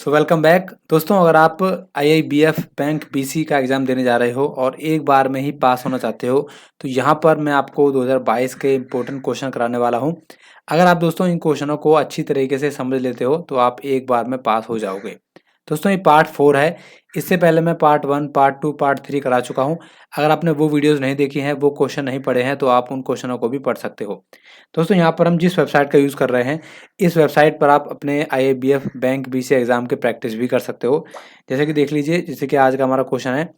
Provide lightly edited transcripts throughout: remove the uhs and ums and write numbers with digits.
Welcome back दोस्तों। अगर आप आईआईबीएफ बैंक बीसी का एग्ज़ाम देने जा रहे हो और एक बार में ही पास होना चाहते हो तो यहाँ पर मैं आपको 2022 के इम्पोर्टेंट क्वेश्चन कराने वाला हूँ। अगर आप दोस्तों इन क्वेश्चनों को अच्छी तरीके से समझ लेते हो तो आप एक बार में पास हो जाओगे। दोस्तों ये पार्ट 4 है। इससे पहले मैं पार्ट 1, पार्ट 2, पार्ट 3 करा चुका हूँ। अगर आपने वो वीडियोस नहीं देखी हैं, वो क्वेश्चन नहीं पढ़े हैं तो आप उन क्वेश्चनों को भी पढ़ सकते हो। दोस्तों यहाँ पर हम जिस वेबसाइट का यूज़ कर रहे हैं, इस वेबसाइट पर आप अपने आईआईबीएफ बैंक बीसी एग्ज़ाम के प्रैक्टिस भी कर सकते हो। जैसे कि देख लीजिए, जैसे कि आज का हमारा क्वेश्चन है,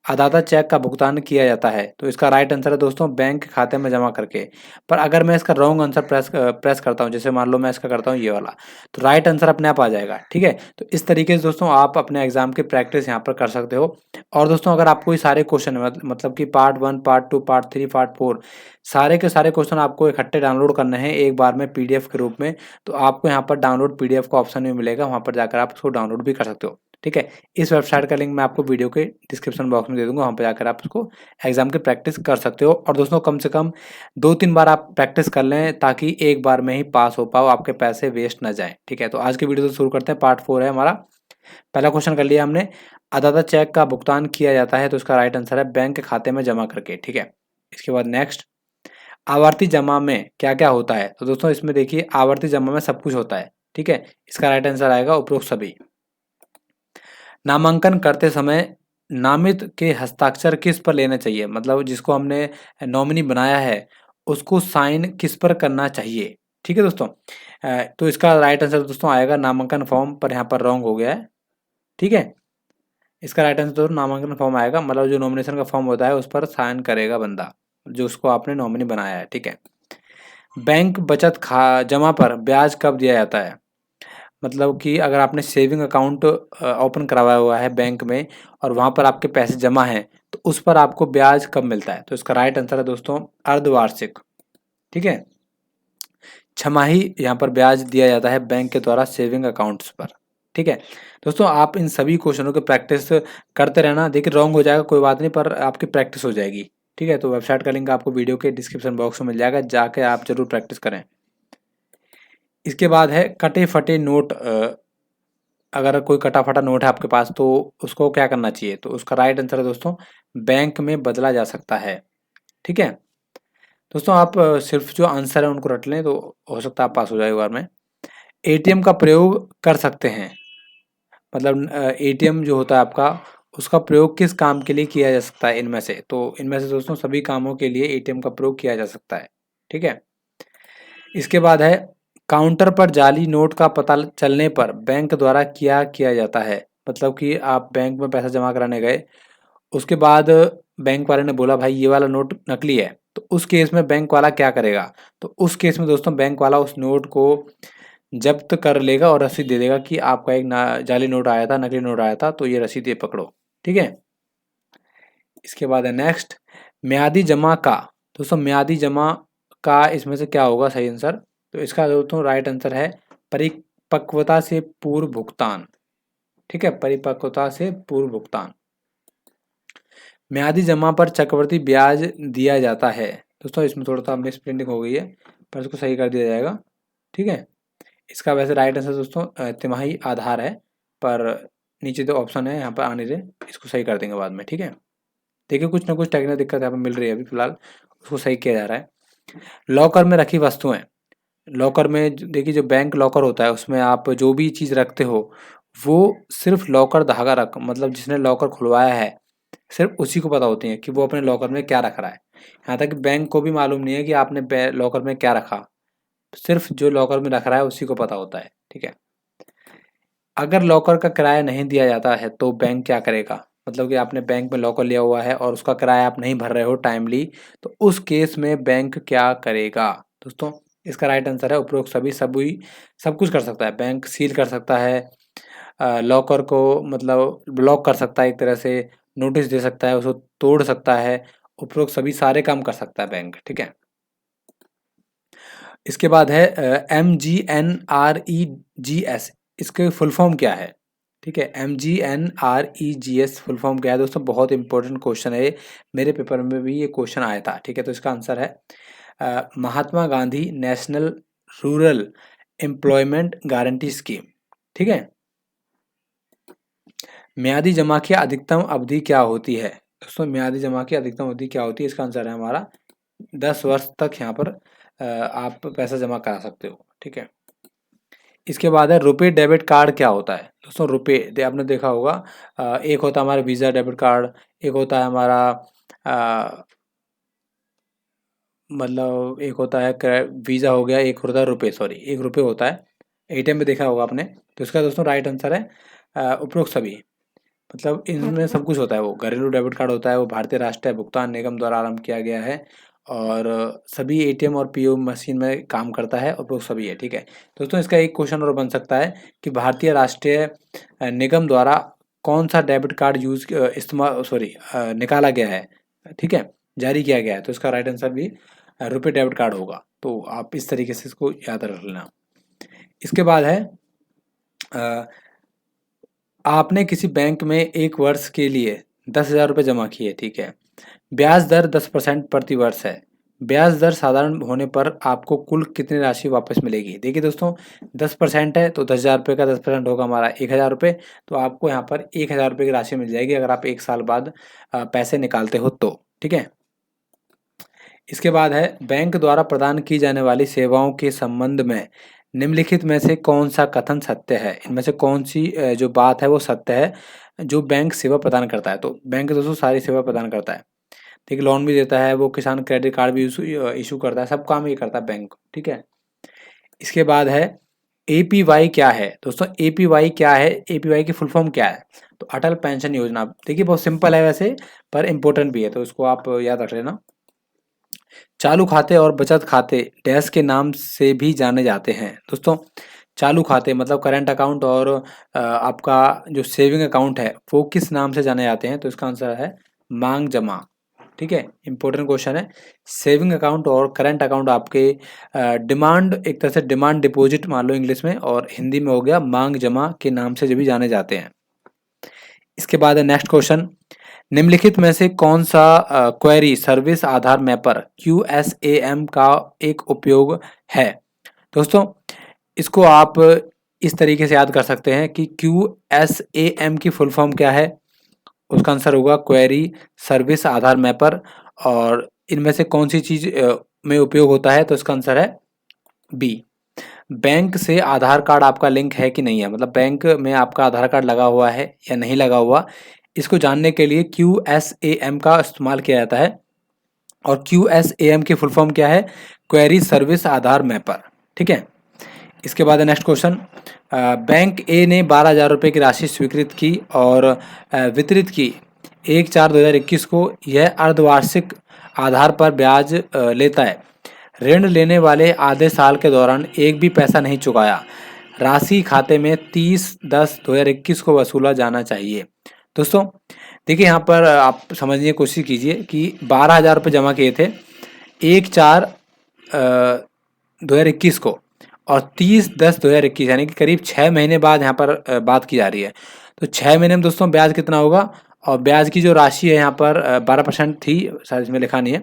अदाता चेक का भुगतान किया जाता है। तो इसका राइट आंसर है दोस्तों बैंक खाते में जमा करके। पर अगर मैं इसका रॉन्ग आंसर प्रेस करता हूँ, जैसे मान लो मैं इसका करता हूँ ये वाला, तो राइट आंसर अपने आप आ जाएगा। ठीक है, तो इस तरीके से दोस्तों आप अपने एग्जाम की प्रैक्टिस यहाँ पर कर सकते हो। और दोस्तों अगर आपको ये सारे क्वेश्चन मतलब कि पार्ट 1, पार्ट 2, पार्ट 3, पार्ट 4 सारे के सारे क्वेश्चन आपको इकट्ठे डाउनलोड करने हैं एक बार में पीडीएफ के रूप में, तो आपको यहाँ पर डाउनलोड पीडीएफ का ऑप्शन भी मिलेगा, वहाँ पर जाकर आप उसको डाउनलोड भी कर सकते हो। ठीक है, इस वेबसाइट का लिंक मैं आपको वीडियो के डिस्क्रिप्शन बॉक्स में दे दूंगा, वहाँ पर जाकर आप उसको एग्जाम की प्रैक्टिस कर सकते हो। और दोस्तों कम से कम 2-3 बार आप प्रैक्टिस कर लें ताकि एक बार में ही पास हो पाओ, आपके पैसे वेस्ट ना जाए। ठीक है, तो आज की वीडियो तो शुरू करते हैं। पार्ट 4 है हमारा। पहला क्वेश्चन कर लिया हमने, अदाता चेक का भुगतान किया जाता है, तो इसका राइट आंसर है बैंक के खाते में जमा करके। ठीक है, इसके बाद नेक्स्ट, आवर्ती जमा में क्या क्या होता है? तो दोस्तों इसमें देखिए, आवर्ती जमा में सब कुछ होता है। ठीक है, इसका राइट आंसर आएगा उपरोक्त सभी। नामांकन करते समय नामित के हस्ताक्षर किस पर लेना चाहिए? मतलब जिसको हमने नॉमिनी बनाया है उसको साइन किस पर करना चाहिए? ठीक है दोस्तों, तो इसका राइट आंसर दोस्तों आएगा नामांकन फॉर्म पर। यहाँ पर रॉन्ग हो गया है। ठीक है, इसका राइट आंसर दोस्तों नामांकन फॉर्म आएगा, मतलब जो नॉमिनेशन का फॉर्म होता है उस पर साइन करेगा बंदा जो उसको आपने नॉमिनी बनाया है। ठीक है, बैंक बचत खा जमा पर ब्याज कब दिया जाता है? मतलब कि अगर आपने सेविंग अकाउंट ओपन करवाया हुआ है बैंक में और वहाँ पर आपके पैसे जमा हैं, तो उस पर आपको ब्याज कब मिलता है? तो इसका राइट आंसर है दोस्तों अर्धवार्षिक। ठीक है, छमाही यहाँ पर ब्याज दिया जाता है बैंक के द्वारा सेविंग अकाउंट्स पर। ठीक है दोस्तों, आप इन सभी क्वेश्चनों की प्रैक्टिस करते रहना। देखिए रॉन्ग हो जाएगा कोई बात नहीं, पर आपकी प्रैक्टिस हो जाएगी। ठीक है, तो वेबसाइट का लिंक आपको वीडियो के डिस्क्रिप्शन बॉक्स में मिल जाएगा, जाके आप जरूर प्रैक्टिस करें। इसके बाद है कटे फटे नोट। अगर कोई कटा फटा नोट है आपके पास तो उसको क्या करना चाहिए? तो उसका राइट आंसर है दोस्तों बैंक में बदला जा सकता है। ठीक है दोस्तों, आप सिर्फ जो आंसर है उनको रट लें तो हो सकता है आप पास हो जाए एक बार में। एटीएम का प्रयोग कर सकते हैं, मतलब एटीएम जो होता है आपका, उसका प्रयोग किस काम के लिए किया जा सकता है इनमें से? तो इनमें से दोस्तों सभी कामों के लिए एटीएम का प्रयोग किया जा सकता है। ठीक है, इसके बाद है काउंटर पर जाली नोट का पता चलने पर बैंक द्वारा क्या किया जाता है? मतलब कि आप बैंक में पैसा जमा कराने गए, उसके बाद बैंक वाले ने बोला भाई ये वाला नोट नकली है, तो उस केस में बैंक वाला क्या करेगा? तो उस केस में दोस्तों बैंक वाला उस नोट को जब्त कर लेगा और रसीद दे देगा कि आपका एक जाली नोट आया था, नकली नोट आया था, तो ये रसीद ये पकड़ो। ठीक है, इसके बाद है नेक्स्ट, म्यादी जमा का। दोस्तों म्यादी जमा का इसमें से क्या होगा सही आंसर? तो इसका दोस्तों राइट आंसर है परिपक्वता से पूर्व भुगतान। ठीक है, परिपक्वता से पूर्व भुगतान। म्यादी जमा पर चक्रवृद्धि ब्याज दिया जाता है। दोस्तों इसमें थोड़ा सा मिस प्रिंटिंग हो गई है, पर इसको सही कर दिया जाएगा। ठीक है, इसका वैसे राइट आंसर दोस्तों तिमाही आधार है, पर नीचे जो ऑप्शन है यहाँ पर आने दे, इसको सही कर देंगे बाद में। ठीक है, देखिए कुछ ना कुछ टेक्निकल दिक्कत यहाँ पर मिल रही है अभी फिलहाल, उसको सही किया जा रहा है। लॉकर में रखी वस्तुएं। लॉकर में देखिए जो बैंक लॉकर होता है उसमें आप जो भी चीज़ रखते हो वो सिर्फ लॉकर धागा रख, मतलब जिसने लॉकर खुलवाया है सिर्फ उसी को पता होती है कि वो अपने लॉकर में क्या रख रहा है। यहाँ तक कि बैंक को भी मालूम नहीं है कि आपने लॉकर में क्या रखा, सिर्फ जो लॉकर में रख रहा है उसी को पता होता है। ठीक है, अगर लॉकर का किराया नहीं दिया जाता है तो बैंक क्या करेगा? मतलब कि आपने बैंक में लॉकर लिया हुआ है और उसका किराया आप नहीं भर रहे हो टाइमली, तो उस केस में बैंक क्या करेगा? दोस्तों इसका राइट आंसर है उपरोक्त सभी। सभी सब कुछ कर सकता है बैंक, सील कर सकता है, लॉकर को मतलब ब्लॉक कर सकता है, एक तरह से नोटिस दे सकता है, उसको तोड़ सकता है, उपरोक्त सभी सारे काम कर सकता है बैंक। ठीक है, इसके बाद है MGNREGS, इसके फुल फॉर्म क्या है? ठीक है, MGNREGS फुल फॉर्म क्या है दोस्तों? बहुत इंपॉर्टेंट क्वेश्चन है, मेरे पेपर में भी ये क्वेश्चन आया था। ठीक है, तो इसका आंसर है Mahatma Gandhi national rural employment guarantee scheme. ठीक है, म्यादी जमा की अधिकतम अवधि क्या होती है? दोस्तों म्यादी जमा की अधिकतम अवधि क्या होती है? इसका आंसर है हमारा 10 वर्ष तक यहाँ पर आप पैसा जमा करा सकते हो। ठीक है। इसके बाद है रुपे डेबिट कार्ड क्या होता है? दोस्तों रुपे आपने देखा होगा, एक होता है हमारा वीज़ा डेबिट कार्ड, एक होता है हमारा मतलब एक होता है वीज़ा हो गया, एक होता है रुपए, सॉरी एक रुपए होता है, एटीएम में देखा होगा आपने। तो इसका दोस्तों राइट आंसर है उपरोक्त सभी। मतलब इनमें सब कुछ होता है, वो घरेलू डेबिट कार्ड होता है, वो भारतीय राष्ट्रीय भुगतान निगम द्वारा आरंभ किया गया है और सभी एटीएम और पीओ मशीन में काम करता है और वो सभी है। ठीक है दोस्तों, इसका एक क्वेश्चन और बन सकता है कि भारतीय राष्ट्रीय निगम द्वारा कौन सा डेबिट कार्ड इस्तेमाल निकाला गया है, ठीक है, जारी किया गया है। तो इसका राइट आंसर भी रुपए डेबिट कार्ड होगा। तो आप इस तरीके से इसको याद रख लेना। इसके बाद है आपने किसी बैंक में 1 वर्ष के लिए 10,000 रुपये जमा किए, ठीक है। ब्याज दर 10% प्रति वर्ष है। ब्याज दर साधारण होने पर आपको कुल कितनी राशि वापस मिलेगी? देखिए दोस्तों 10% है तो 10,000 रुपये का 10% होगा हमारा 1,000 रुपये। तो आपको यहाँ पर 1,000 रुपये की राशि मिल जाएगी अगर आप 1 साल बाद पैसे निकालते हो तो, ठीक है। इसके बाद है बैंक द्वारा प्रदान की जाने वाली सेवाओं के संबंध में निम्नलिखित में से कौन सा कथन सत्य है? इनमें से कौन सी जो बात है वो सत्य है जो बैंक सेवा प्रदान करता है? तो बैंक दोस्तों सारी सेवा प्रदान करता है, ठीक है, लोन भी देता है, वो किसान क्रेडिट कार्ड भी इशू करता है, सब काम ये करता है बैंक, ठीक है। इसके बाद है एपीवाई क्या है? दोस्तों एपीवाई क्या है? एपीवाई की फुल फॉर्म क्या है? तो अटल पेंशन योजना। देखिए बहुत सिंपल है वैसे, पर इम्पोर्टेंट भी है, तो इसको आप याद रख लेना। चालू खाते और बचत खाते डैश के नाम से भी जाने जाते हैं। दोस्तों चालू खाते मतलब करेंट अकाउंट और आपका जो सेविंग अकाउंट है वो किस नाम से जाने जाते हैं? तो इसका आंसर है मांग जमा, ठीक है, इंपॉर्टेंट क्वेश्चन है। सेविंग अकाउंट और करंट अकाउंट आपके डिमांड, एक तरह से डिमांड डिपॉजिट मान लो इंग्लिश में, और हिंदी में हो गया मांग जमा के नाम से जो भी जाने जाते हैं। इसके बाद है नेक्स्ट क्वेश्चन, निम्नलिखित में से कौन सा क्वेरी सर्विस आधार मैपर QSAM का एक उपयोग है? दोस्तों इसको आप इस तरीके से याद कर सकते हैं कि QSAM की फुल फॉर्म क्या है? उसका आंसर होगा क्वेरी सर्विस आधार मैपर। और इनमें से कौन सी चीज में उपयोग होता है? तो इसका आंसर है बी। बैंक से आधार कार्ड आपका लिंक है कि नहीं है, मतलब बैंक में आपका आधार कार्ड लगा हुआ है या नहीं लगा हुआ, इसको जानने के लिए QSAM का इस्तेमाल किया जाता है। और QSAM की फुल फॉर्म क्या है? क्वेरी सर्विस आधार मैपर, ठीक है। इसके बाद नेक्स्ट क्वेश्चन, बैंक ए ने 12,000 रुपये की राशि स्वीकृत की और वितरित की 1/4/2021 को। यह अर्धवार्षिक आधार पर ब्याज लेता है। ऋण लेने वाले आधे साल के दौरान एक भी पैसा नहीं चुकाया, राशि खाते में 30/10/2021 को वसूला जाना चाहिए। दोस्तों देखिए यहाँ पर आप समझने की कोशिश कीजिए कि 12,000 रुपये जमा किए थे 1/4/2021 को, और 30/10/2021 यानी कि करीब 6 महीने बाद यहाँ पर बात की जा रही है। तो 6 महीने में दोस्तों ब्याज कितना होगा? और ब्याज की जो राशि है यहाँ पर 12% थी, शायद इसमें लिखा नहीं है,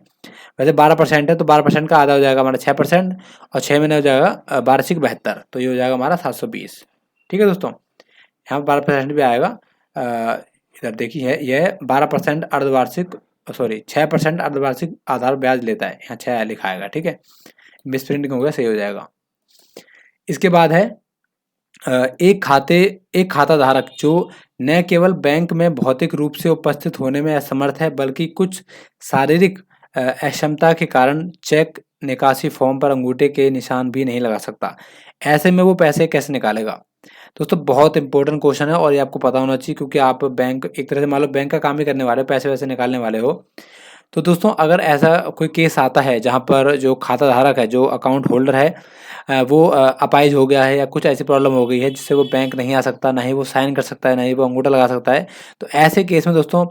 वैसे 12% है, तो 12% का आधा हो जाएगा हमारा 6%, और 6 महीने हो जाएगा 12/72, तो ये हो जाएगा हमारा 720। ठीक है दोस्तों, यहाँ पर 12% भी आएगा। इधर देखिए यह 12% अर्धवार्षिक, सॉरी 6% अर्धवार्षिक आधार ब्याज लेता है, यहाँ 6 लिखा आएगा, ठीक है, मिसप्रिंटिंग हो गया, सही हो जाएगा। इसके बाद है एक खाता धारक जो न केवल बैंक में भौतिक रूप से उपस्थित होने में असमर्थ है, बल्कि कुछ शारीरिक अक्षमता के कारण चेक निकासी फॉर्म पर अंगूठे के निशान भी नहीं लगा सकता, ऐसे में वो पैसे कैसे निकालेगा? दोस्तों बहुत इंपॉर्टेंट क्वेश्चन है और ये आपको पता होना चाहिए, क्योंकि आप बैंक, एक तरह से मान लो बैंक का काम ही करने वाले हो, पैसे वैसे निकालने वाले हो। तो दोस्तों अगर ऐसा कोई केस आता है जहाँ पर जो खाता धारक है, जो अकाउंट होल्डर है, वो अपाहिज हो गया है या कुछ ऐसी प्रॉब्लम हो गई है जिससे वो बैंक नहीं आ सकता, ना ही वो साइन कर सकता है, ना ही वो अंगूठा लगा सकता है, तो ऐसे केस में दोस्तों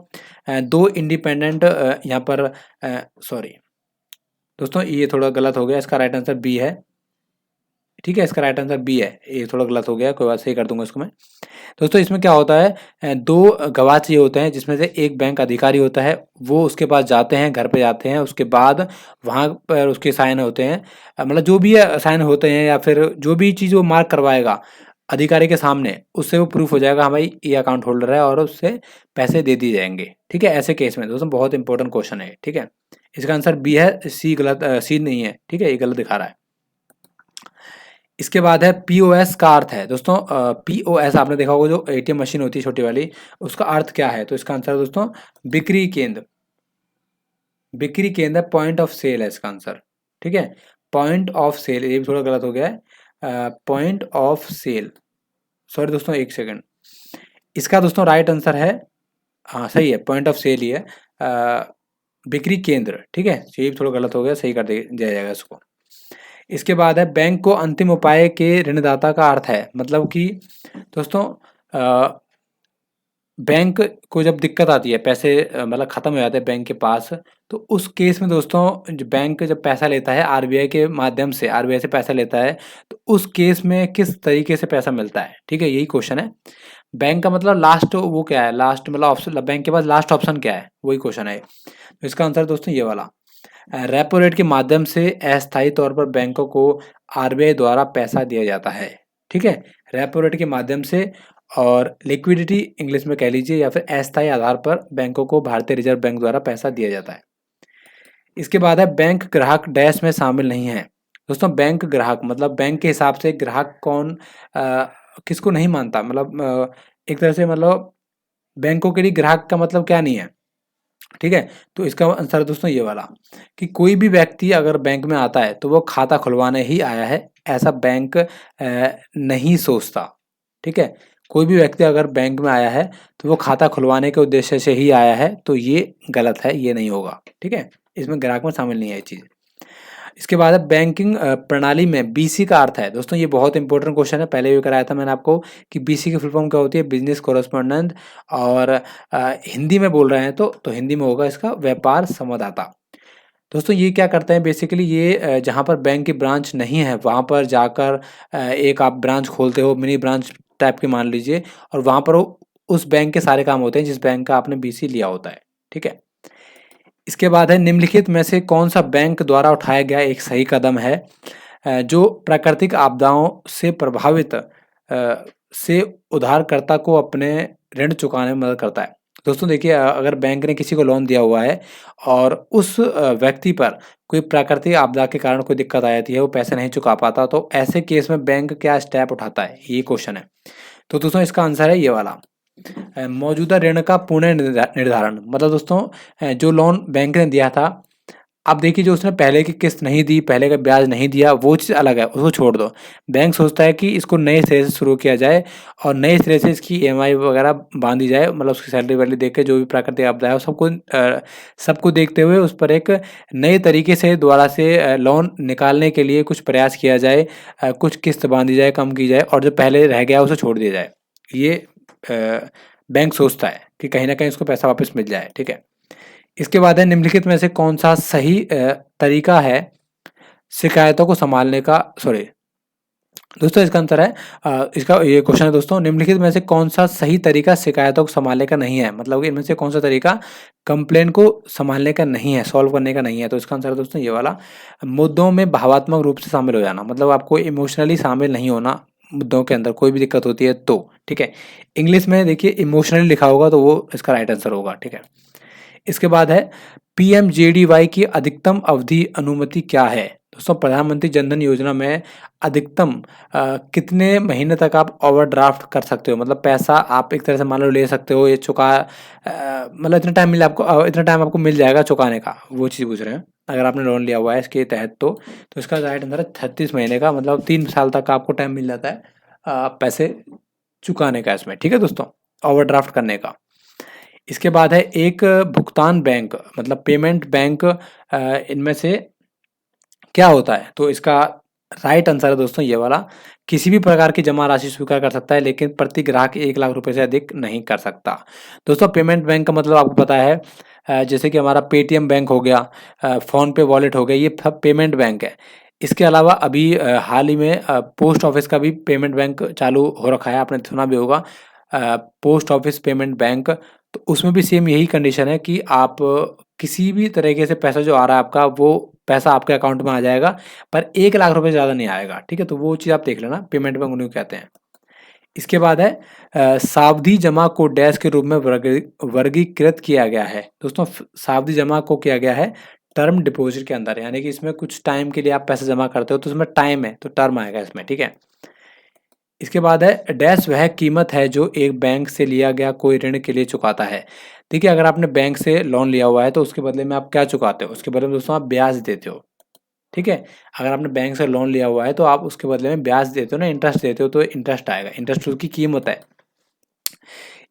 2 इंडिपेंडेंट यहाँ पर सॉरी दोस्तों ये थोड़ा गलत हो गया, इसका राइट आंसर बी है, ठीक है, इसका राइट आंसर बी है, ये थोड़ा गलत हो गया, कोई बात, सही कर दूंगा इसको मैं। दोस्तों इसमें क्या होता है, 2 गवाह चाहिए होते हैं, जिसमें से एक बैंक अधिकारी होता है, वो उसके पास जाते हैं, घर पे जाते हैं, उसके बाद वहाँ पर उसके साइन होते हैं, मतलब जो भी साइन होते हैं या फिर जो भी चीज़ वो मार्क करवाएगा, अधिकारी के सामने, उससे वो प्रूफ हो जाएगा हाँ भाई ये अकाउंट होल्डर है और उससे पैसे दे दिए जाएंगे। ठीक है, ऐसे केस में दोस्तों बहुत इंपॉर्टेंट क्वेश्चन है। ठीक है, इसका आंसर बी है, सी गलत, सी नहीं है। ठीक है, ये गलत दिखा रहा है। इसके बाद है पीओएस का अर्थ है दोस्तों, पीओएस आपने देखा होगा जो एटीएम मशीन होती है छोटी वाली, उसका अर्थ क्या है? तो इसका आंसर है दोस्तों बिक्री केंद्र। बिक्री केंद्र पॉइंट ऑफ सेल है इसका आंसर। ठीक है, पॉइंट ऑफ सेल, ये भी थोड़ा गलत हो गया है, पॉइंट ऑफ सेल, सॉरी दोस्तों एक सेकंड। इसका दोस्तों राइट आंसर है, हाँ सही है, पॉइंट ऑफ सेल ही है, बिक्री केंद्र। ठीक है, ये भी थोड़ा गलत हो गया, सही कर दिया जाएगा इसको। इसके बाद है बैंक को अंतिम उपाय के ऋणदाता का अर्थ है, मतलब कि दोस्तों बैंक को जब दिक्कत आती है, पैसे मतलब ख़त्म हो जाते हैं बैंक के पास, तो उस केस में दोस्तों जो बैंक जब पैसा लेता है आरबीआई के माध्यम से, आरबीआई से पैसा लेता है, तो उस केस में किस तरीके से पैसा मिलता है? ठीक है, यही क्वेश्चन है। बैंक का मतलब लास्ट वो क्या है, लास्ट मतलब ऑप्शन, बैंक के पास लास्ट ऑप्शन क्या है, वही क्वेश्चन है। तो इसका आंसर दोस्तों ये वाला, रेपो रेट के माध्यम से अस्थायी तौर पर बैंकों को आरबीआई द्वारा पैसा दिया जाता है। ठीक है, रेपो रेट के माध्यम से, और लिक्विडिटी इंग्लिश में कह लीजिए, या फिर अस्थायी आधार पर बैंकों को भारतीय रिजर्व बैंक द्वारा पैसा दिया जाता है। इसके बाद है बैंक ग्राहक डैश में शामिल नहीं है। दोस्तों बैंक ग्राहक मतलब बैंक के हिसाब से ग्राहक कौन, किसको नहीं मानता, मतलब एक तरह से मतलब बैंकों के लिए ग्राहक का मतलब क्या नहीं है। ठीक है, तो इसका आंसर है दोस्तों ये वाला, कि कोई भी व्यक्ति अगर बैंक में आता है तो वो खाता खुलवाने ही आया है, ऐसा बैंक नहीं सोचता। ठीक है, कोई भी व्यक्ति अगर बैंक में आया है तो वो खाता खुलवाने के उद्देश्य से ही आया है, तो ये गलत है, ये नहीं होगा। ठीक है, इसमें ग्राहक में शामिल नहीं है ये चीज़। इसके बाद है बैंकिंग प्रणाली में बीसी का अर्थ है। दोस्तों ये बहुत इंपॉर्टेंट क्वेश्चन है, पहले भी कराया था मैंने आपको कि बीसी की फुल फॉर्म क्या होती है, बिजनेस कॉरेस्पॉन्डेंट, और हिंदी में बोल रहे हैं तो हिंदी में होगा इसका व्यापार संवाददाता। दोस्तों ये क्या करते हैं बेसिकली, ये जहाँ पर बैंक की ब्रांच नहीं है वहाँ पर जाकर एक आप ब्रांच खोलते हो, मिनी ब्रांच टाइप के मान लीजिए, और वहाँ पर उस बैंक के सारे काम होते हैं जिस बैंक का आपने बीसी लिया होता है। ठीक है, इसके बाद है निम्नलिखित में से कौन सा बैंक द्वारा उठाया गया एक सही कदम है जो प्राकृतिक आपदाओं से प्रभावित से उधारकर्ता को अपने ऋण चुकाने में मदद करता है। दोस्तों देखिए, अगर बैंक ने किसी को लोन दिया हुआ है और उस व्यक्ति पर कोई प्राकृतिक आपदा के कारण कोई दिक्कत आ जाती है, वो पैसे नहीं चुका पाता, तो ऐसे केस में बैंक क्या स्टेप उठाता है, ये क्वेश्चन है। तो दोस्तों इसका आंसर है ये वाला, मौजूदा ऋण का पुनः निर्धारण। मतलब दोस्तों जो लोन बैंक ने दिया था, अब देखिए जो उसने पहले की किस्त नहीं दी, पहले का ब्याज नहीं दिया, वो चीज़ अलग है, उसको छोड़ दो। बैंक सोचता है कि इसको नए सिरे से शुरू किया जाए और नए सिरे से इसकी ईएमआई वगैरह बांधी जाए, मतलब उसकी सैलरी वैलरी देख के जो भी प्राकृतिक आपदा है सबको देखते हुए उस पर एक नए तरीके से दोबारा से लोन निकालने के लिए कुछ प्रयास किया जाए, कुछ किस्त बांधी जाए, कम की जाए, और जो पहले रह गया उसे छोड़ दिया जाए। ये बैंक सोचता है कि कहीं ना कहीं उसको पैसा वापस मिल जाए। ठीक है, इसके बाद है निम्नलिखित में से कौन सा सही तरीका है शिकायतों को संभालने का, सॉरी दोस्तों इसका आंसर है इसका ये क्वेश्चन है दोस्तों, निम्नलिखित में से कौन सा सही तरीका शिकायतों को संभालने का नहीं है, मतलब कि इनमें से कौन सा तरीका कंप्लेन को संभालने का नहीं है, सॉल्व करने का नहीं है। तो इसका आंसर है दोस्तों ये वाला, मुद्दों में भावात्मक रूप से शामिल हो जाना, मतलब आपको इमोशनली शामिल नहीं होना मुद्दों के अंदर, कोई भी दिक्कत होती है तो। ठीक है, इंग्लिश में देखिए इमोशनली लिखा होगा तो वो इसका राइट आंसर होगा। ठीक है, इसके बाद है पीएमजेडीवाई की अधिकतम अवधि अनुमति क्या है। दोस्तों प्रधानमंत्री जनधन योजना में अधिकतम कितने महीने तक आप ओवरड्राफ्ट कर सकते हो, मतलब पैसा आप एक तरह से मान लो ले सकते हो, ये मतलब इतना टाइम मिले आपको, इतना टाइम आपको मिल जाएगा चुकाने का, वो चीज़ पूछ रहे हैं अगर आपने लोन लिया हुआ है इसके तहत। तो इसका राइट आंसर है 36 महीने का, मतलब 3 साल तक आपको टाइम मिल जाता है पैसे चुकाने का इसमें। ठीक है दोस्तों, ओवरड्राफ्ट करने का। इसके बाद है एक भुगतान बैंक, मतलब पेमेंट बैंक, इनमें से क्या होता है। तो इसका राइट आंसर है दोस्तों ये वाला, किसी भी प्रकार की जमा राशि स्वीकार कर सकता है लेकिन प्रति ग्राहक 1 लाख रुपए से अधिक नहीं कर सकता। दोस्तों पेमेंट बैंक का मतलब आपको पता है, जैसे कि हमारा पेटीएम बैंक हो गया, फ़ोन पे वॉलेट हो गया, ये पेमेंट बैंक है। इसके अलावा अभी हाल ही में पोस्ट ऑफिस का भी पेमेंट बैंक चालू हो रखा है, आपने सुना भी होगा, पोस्ट ऑफिस पेमेंट बैंक। तो उसमें भी सेम यही कंडीशन है कि आप किसी भी तरीके से पैसा जो आ रहा है आपका, वो पैसा आपके अकाउंट में आ जाएगा, पर 1 लाख रुपए ज़्यादा नहीं आएगा। ठीक है, तो वो चीज़ आप देख लेना, पेमेंट बैंक उन्हें कहते हैं। इसके बाद है सावधि जमा को डैश के रूप में वर्गीकृत किया गया है। दोस्तों सावधि जमा को किया गया है टर्म डिपॉजिट के अंदर, यानी कि इसमें कुछ टाइम के लिए आप पैसे जमा करते हो तो उसमें टाइम है तो टर्म आएगा इसमें, ठीक है। इसके बाद है डैश वह कीमत है जो एक बैंक से लिया गया कोई ऋण के लिए चुकाता है। देखिए अगर आपने बैंक से लोन लिया हुआ है तो उसके बदले में आप क्या चुकाते हो, उसके बदले में दोस्तों आप ब्याज देते हो, ठीक है। अगर आपने बैंक से लोन लिया हुआ है तो आप उसके बदले में ब्याज देते हो ना, इंटरेस्ट देते हो, तो इंटरेस्ट आएगा, इंटरेस्ट उसकी कीमत है।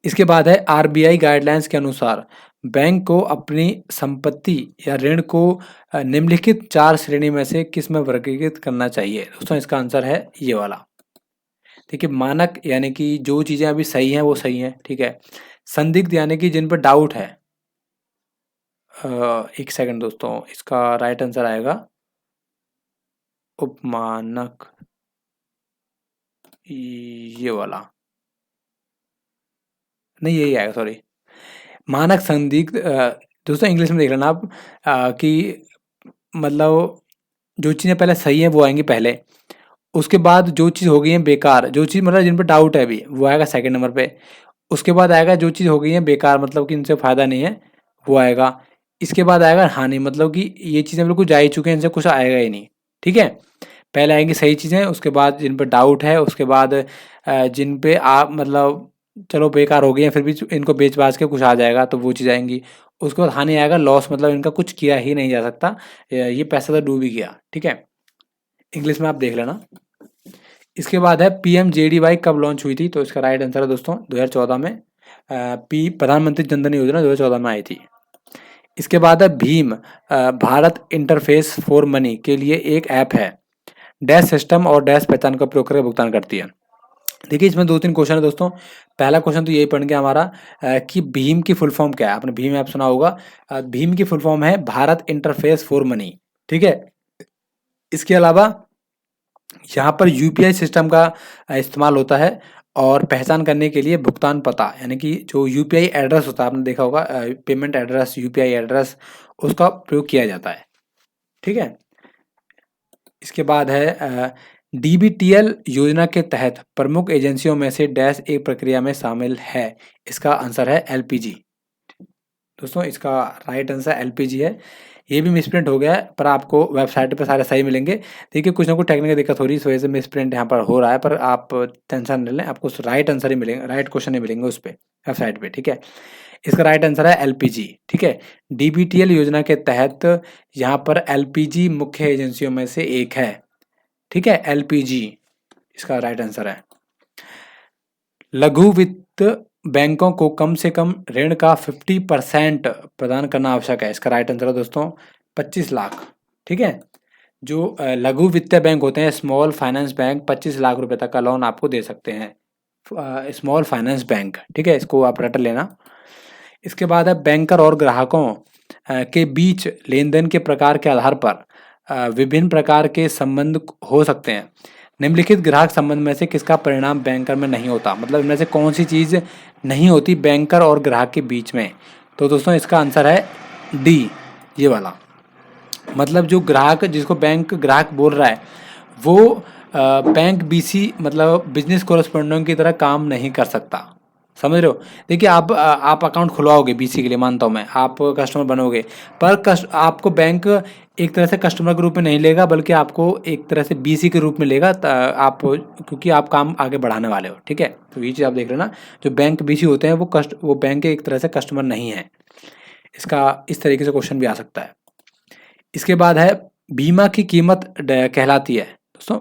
इसके बाद है आरबीआई गाइडलाइंस के अनुसार बैंक को अपनी संपत्ति या ऋण को निम्नलिखित 4 श्रेणी में से किस में वर्गीकृत करना चाहिए। दोस्तों इसका आंसर है ये वाला। देखिए मानक यानी कि जो चीज़ें अभी सही हैं वो सही हैं, ठीक है। संदिग्ध यानी कि जिन पर डाउट है, एक सेकंड दोस्तों, इसका राइट आंसर आएगा उपमानक, ये वाला नहीं, यही आएगा, सॉरी। मानक संदिग्ध, दोस्तों इंग्लिश में देख लेना आप, कि मतलब जो चीज़ें पहले सही हैं वो आएंगी पहले, उसके बाद जो चीज़ हो गई है बेकार, जो चीज़ मतलब जिन पर डाउट है अभी, वो आएगा सेकंड नंबर पे। उसके बाद आएगा जो चीज़ हो गई है बेकार, मतलब कि इनसे फ़ायदा नहीं है, वो आएगा। इसके बाद आएगा हानि, मतलब कि ये चीज़ें बिल्कुल जा ही चुके हैं, इनसे कुछ आएगा ही नहीं, ठीक है। पहले आएंगी सही चीज़ें, उसके बाद जिन पर डाउट है, उसके बाद जिन पे आप मतलब चलो बेकार हो गई हैं फिर भी इनको बेच बाच के कुछ आ जाएगा तो वो चीज़ आएंगी। उसके बाद हानि आएगा, लॉस, मतलब इनका कुछ किया ही नहीं जा सकता, ये पैसा तो डूब ही गया, ठीक है। इंग्लिश में आप देख लेना। इसके बाद है पीएमजेडीवाई कब लॉन्च हुई थी, तो इसका राइट आंसर है दोस्तों 2014 में। प्रधानमंत्री जनधन योजना 2014 में आई थी। इसके बाद है Bhim Bharat interface for money के लिए एक ऐप है, डैश सिस्टम और डैश पहचान का प्रयोग करके भुगतान करती है। देखिए इसमें 2-3 क्वेश्चन है दोस्तों। पहला क्वेश्चन तो यही पढ़ गया हमारा कि भीम की फुल फॉर्म क्या है। आपने भीम ऐप सुना होगा, भीम की फुल फॉर्म है भारत इंटरफेस फॉर मनी, ठीक है। इसके अलावा यहाँ पर यूपीआई सिस्टम का इस्तेमाल होता है और पहचान करने के लिए भुगतान पता, यानी कि जो यूपीआई एड्रेस होता है, आपने देखा होगा पेमेंट एड्रेस, यूपीआई एड्रेस, उसका प्रयोग किया जाता है, ठीक है। इसके बाद है डीबीटीएल योजना के तहत प्रमुख एजेंसियों में से डैश एक प्रक्रिया में शामिल है। इसका आंसर है एलपीजी। दोस्तों इसका राइट आंसर एलपीजी है। ये भी मिसप्रिंट हो गया है पर आपको वेबसाइट पे सारे सही मिलेंगे। देखिए कुछ ना कुछ टेक्निकल दिक्कत हो रही है, इस वजह से मिसप्रिंट यहाँ पर हो रहा है, पर आप टेंशन न लें, आपको राइट आंसर ही मिलेंगे, राइट क्वेश्चन ही मिलेंगे उस पर वेबसाइट पे, ठीक है। इसका राइट आंसर है एलपीजी, ठीक है। डीबीटीएल योजना के तहत यहाँ पर एलपीजी मुख्य एजेंसियों में से एक है, ठीक है, एलपीजी इसका राइट आंसर है। लघु वित्त बैंकों को कम से कम ऋण का 50% प्रदान करना आवश्यक है। इसका राइट आंसर है दोस्तों 25 लाख, ठीक है। जो लघु वित्तीय बैंक होते हैं, स्मॉल फाइनेंस बैंक, 25 लाख रुपए तक का लोन आपको दे सकते हैं, स्मॉल फाइनेंस बैंक, ठीक है, इसको आप रट लेना। इसके बाद है बैंकर और ग्राहकों के बीच लेन देन के प्रकार के आधार पर विभिन्न प्रकार के संबंध हो सकते हैं। निम्नलिखित ग्राहक संबंध में से किसका परिणाम बैंकर में नहीं होता, मतलब इनमें से कौन सी चीज़ नहीं होती बैंकर और ग्राहक के बीच में। तो दोस्तों इसका आंसर है डी, ये वाला। मतलब जो ग्राहक, जिसको बैंक ग्राहक बोल रहा है, वो बैंक बीसी मतलब बिजनेस कोरेस्पोंडेंट की तरह काम नहीं कर सकता, समझ रहे हो। देखिए आप अकाउंट खुलवाओगे बीसी के लिए, मानता हूँ मैं, आप कस्टमर बनोगे, पर आपको बैंक एक तरह से कस्टमर के रूप में नहीं लेगा, बल्कि आपको एक तरह से बीसी के रूप में लेगा, आप क्योंकि आप काम आगे बढ़ाने वाले हो, ठीक है। तो ये चीज़ आप देख लेना, जो बैंक बीसी होते हैं वो बैंक के एक तरह से कस्टमर नहीं है। इसका इस तरीके से क्वेश्चन भी आ सकता है। इसके बाद है बीमा की कीमत कहलाती है, दोस्तों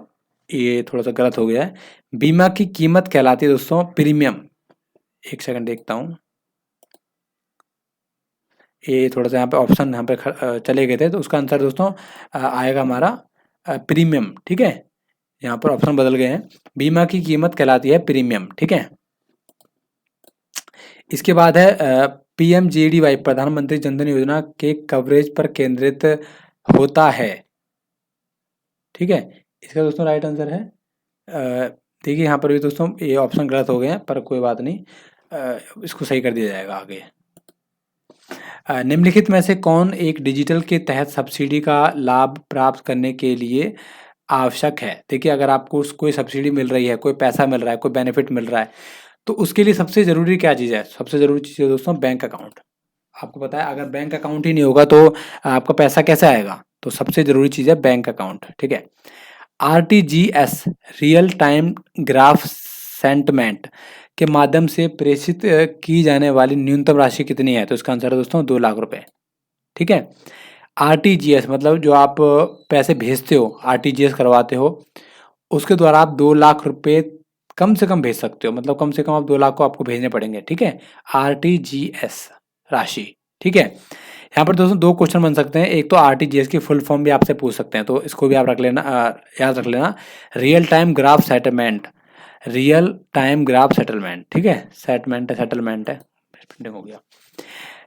ये थोड़ा सा गलत हो गया है। बीमा की कीमत कहलाती है दोस्तों प्रीमियम। एक सेकंड देखता हूँ, ये थोड़ा सा यहाँ पे ऑप्शन यहाँ पे चले गए थे, तो उसका आंसर दोस्तों आएगा हमारा प्रीमियम, ठीक है। यहाँ पर ऑप्शन बदल गए हैं, बीमा की कीमत कहलाती है प्रीमियम, ठीक है। इसके बाद है पीएमजेडीवाई प्रधानमंत्री जनधन योजना के कवरेज पर केंद्रित होता है, ठीक है। इसका दोस्तों राइट आंसर है देखिए यहाँ पर भी दोस्तों ये ऑप्शन गलत हो गए हैं, पर कोई बात नहीं, इसको सही कर दिया जाएगा आगे। निम्नलिखित में से कौन एक डिजिटल के तहत सब्सिडी का लाभ प्राप्त करने के लिए आवश्यक है। देखिए अगर आपको कोई सब्सिडी मिल रही है, कोई पैसा मिल रहा है, कोई बेनिफिट मिल रहा है, तो उसके लिए सबसे ज़रूरी क्या चीज़ है? सबसे ज़रूरी चीज़ है दोस्तों बैंक अकाउंट। आपको पता है अगर बैंक अकाउंट ही नहीं होगा तो आपका पैसा कैसे आएगा? तो सबसे ज़रूरी चीज़ है बैंक अकाउंट, ठीक है? RTGS real time graph settlement के माध्यम से प्रेषित की जाने वाली न्यूनतम राशि कितनी है? तो इसका आंसर है दोस्तों 2 लाख रुपए, ठीक है? आरटीजीएस मतलब जो आप पैसे भेजते हो, आरटीजीएस करवाते हो, उसके द्वारा आप 2 लाख रुपए कम से कम भेज सकते हो। मतलब कम से कम आप 2 लाख को आपको भेजने पड़ेंगे, ठीक है? आरटीजीएस राशि, ठीक है? यहाँ पर दोस्तों 2 क्वेश्चन बन सकते हैं। एक तो आरटीजीएस की फुल फॉर्म भी आपसे पूछ सकते हैं, तो इसको भी आप रख लेना, याद रख लेना। Real time graph settlement, real time graph settlement, ठीक है? सेटलमेंट है, प्रिंटिंग हो गया।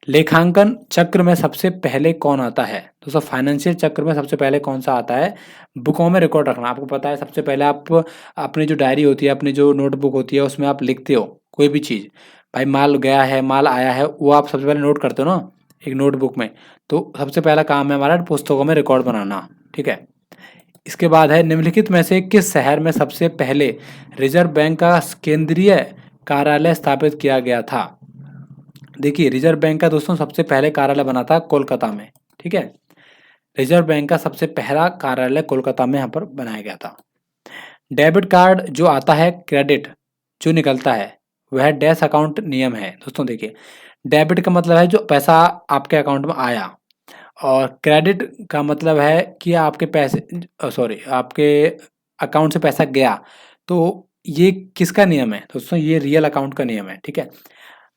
लेखांकन चक्र में सबसे पहले कौन आता है? दोस्तों फाइनेंशियल चक्र में सबसे पहले कौन सा आता है? बुकों में रिकॉर्ड रखना। आपको पता है सबसे पहले आप अपनी जो डायरी होती है, अपनी जो नोटबुक होती है, उसमें आप लिखते हो कोई भी चीज़। भाई माल गया है, माल आया है, वो आप सबसे पहले नोट करते हो ना एक नोटबुक में। तो सबसे पहला काम है हमारा पुस्तकों में रिकॉर्ड बनाना, ठीक है? इसके बाद है निम्नलिखित में से किस शहर में सबसे पहले रिजर्व बैंक का केंद्रीय कार्यालय स्थापित किया गया था? देखिए रिजर्व बैंक का दोस्तों सबसे पहले कार्यालय बना था कोलकाता में, ठीक है? रिजर्व बैंक का सबसे पहला कार्यालय कोलकाता में यहाँ पर बनाया गया था। डेबिट कार्ड जो आता है, क्रेडिट जो निकलता है, वह डैश अकाउंट नियम है। दोस्तों देखिए डेबिट का मतलब है जो पैसा आपके अकाउंट में आया, और क्रेडिट का मतलब है कि आपके पैसे आपके अकाउंट से पैसा गया। तो ये किसका नियम है दोस्तों? ये रियल अकाउंट का नियम है, ठीक है?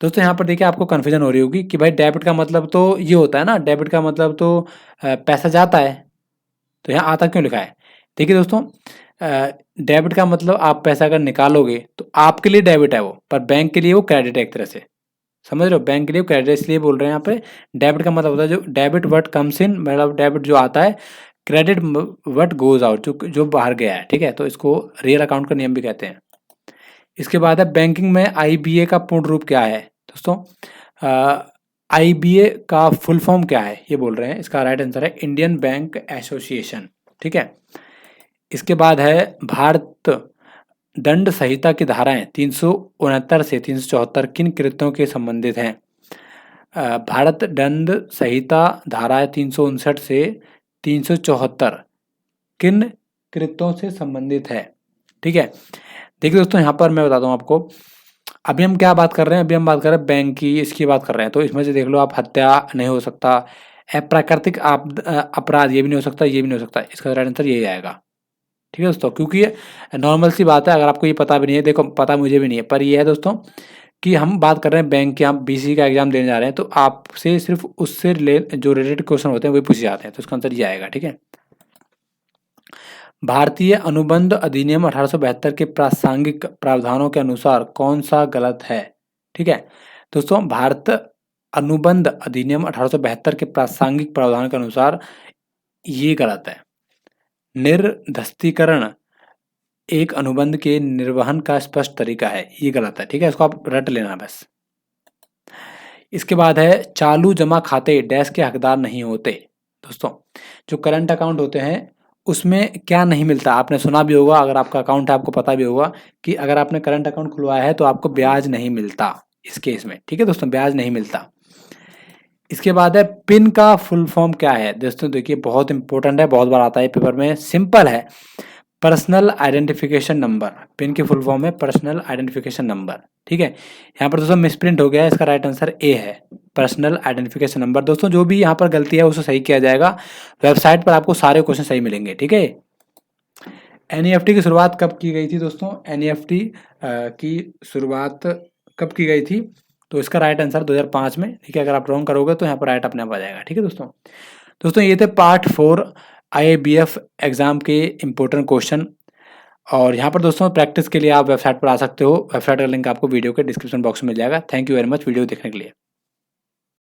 दोस्तों यहाँ पर देखिए आपको कन्फ्यूजन हो रही होगी कि भाई डेबिट का मतलब तो ये होता है ना, डेबिट का मतलब तो पैसा जाता है, तो यहाँ आता क्यों लिखा है? देखिए दोस्तों डेबिट का मतलब आप पैसा अगर निकालोगे तो आपके लिए डेबिट है वो, पर बैंक के लिए वो क्रेडिट है एक तरह से, समझ रहे हो? बैंक के लिए क्रेडिट इसलिए बोल रहे हैं यहाँ पे। डेबिट का मतलब होता है जो डेबिट व्हाट कम्स इन, मतलब डेबिट जो आता है, क्रेडिट व्हाट गोज आउट, जो जो बाहर गया है, ठीक है? तो इसको रियल अकाउंट का नियम भी कहते हैं। इसके बाद है बैंकिंग में आईबीए का पूर्ण रूप क्या है? दोस्तों आईबीए का फुल फॉर्म क्या है ये बोल रहे हैं, इसका राइट आंसर है इंडियन बैंक एसोसिएशन, ठीक है? इसके बाद है भारत दंड संहिता की धाराएं 369 से 374 किन कृत्यों के संबंधित हैं? भारत दंड संहिता धाराएं 359 से 374 किन कृत्यों से संबंधित है, ठीक है? देखिए दोस्तों यहाँ पर मैं बताता हूँ आपको, अभी हम क्या बात कर रहे हैं? अभी हम बात कर रहे हैं बैंक की, इसकी बात कर रहे हैं। तो इसमें से देख लो आप, हत्या नहीं हो सकता, अप्राकृतिक अपराध ये भी नहीं हो सकता, ये भी नहीं हो सकता। इसका राइट आंसर यही आएगा, ठीक है दोस्तों? क्योंकि ये नॉर्मल सी बात है, अगर आपको ये पता भी नहीं है, देखो पता मुझे भी नहीं है, पर ये है दोस्तों कि हम बात कर रहे हैं बैंक की, आप बीसी का एग्जाम देने जा रहे हैं, तो आपसे सिर्फ उससे जो रिलेटेड क्वेश्चन होते हैं वही पूछे जाते हैं, तो इसका आंसर ये आएगा, ठीक है? भारतीय अनुबंध अधिनियम 1872 के प्रासंगिक प्रावधानों के अनुसार कौन सा गलत है? ठीक है दोस्तों, भारत अनुबंध अधिनियम 1872 के प्रासंगिक प्रावधान के अनुसार ये गलत है। निर्धस्तीकरण एक अनुबंध के निर्वहन का स्पष्ट तरीका है, ये गलत है, ठीक है? इसको आप रट लेना बस। इसके बाद है चालू जमा खाते डैश के हकदार नहीं होते। दोस्तों जो करंट अकाउंट होते हैं उसमें क्या नहीं मिलता, आपने सुना भी होगा, अगर आपका अकाउंट है आपको पता भी होगा कि अगर आपने करंट अकाउंट खुलवाया है तो आपको ब्याज नहीं मिलता इस केस में, ठीक है दोस्तों? ब्याज नहीं मिलता। इसके बाद है पिन का फुल फॉर्म क्या है? दोस्तों देखिए बहुत इंपॉर्टेंट है, बहुत बार आता है पेपर में, सिंपल है, पर्सनल आइडेंटिफिकेशन नंबर। पिन की फुल फॉर्म है पर्सनल आइडेंटिफिकेशन नंबर, ठीक है? यहाँ पर दोस्तों मिसप्रिंट हो गया है, इसका राइट आंसर ए है, पर्सनल आइडेंटिफिकेशन नंबर। दोस्तों जो भी यहाँ पर गलती है उसे सही किया जाएगा, वेबसाइट पर आपको सारे क्वेश्चन सही मिलेंगे, ठीक है? एनईएफटी की शुरुआत कब की गई थी दोस्तों? एनईएफटी की शुरुआत कब की गई थी? तो इसका राइट आंसर 2005 में, ठीक है? अगर आप रॉन्ग करोगे तो यहाँ पर राइट अपने आप आ जाएगा, ठीक है दोस्तों? दोस्तों ये थे पार्ट 4 IABF एग्जाम के इम्पोर्टेंट क्वेश्चन, और यहाँ पर दोस्तों प्रैक्टिस के लिए आप वेबसाइट पर आ सकते हो, वेबसाइट का लिंक आपको वीडियो के डिस्क्रिप्शन बॉक्स में मिल जाएगा। Thank you very much video देखने के लिए।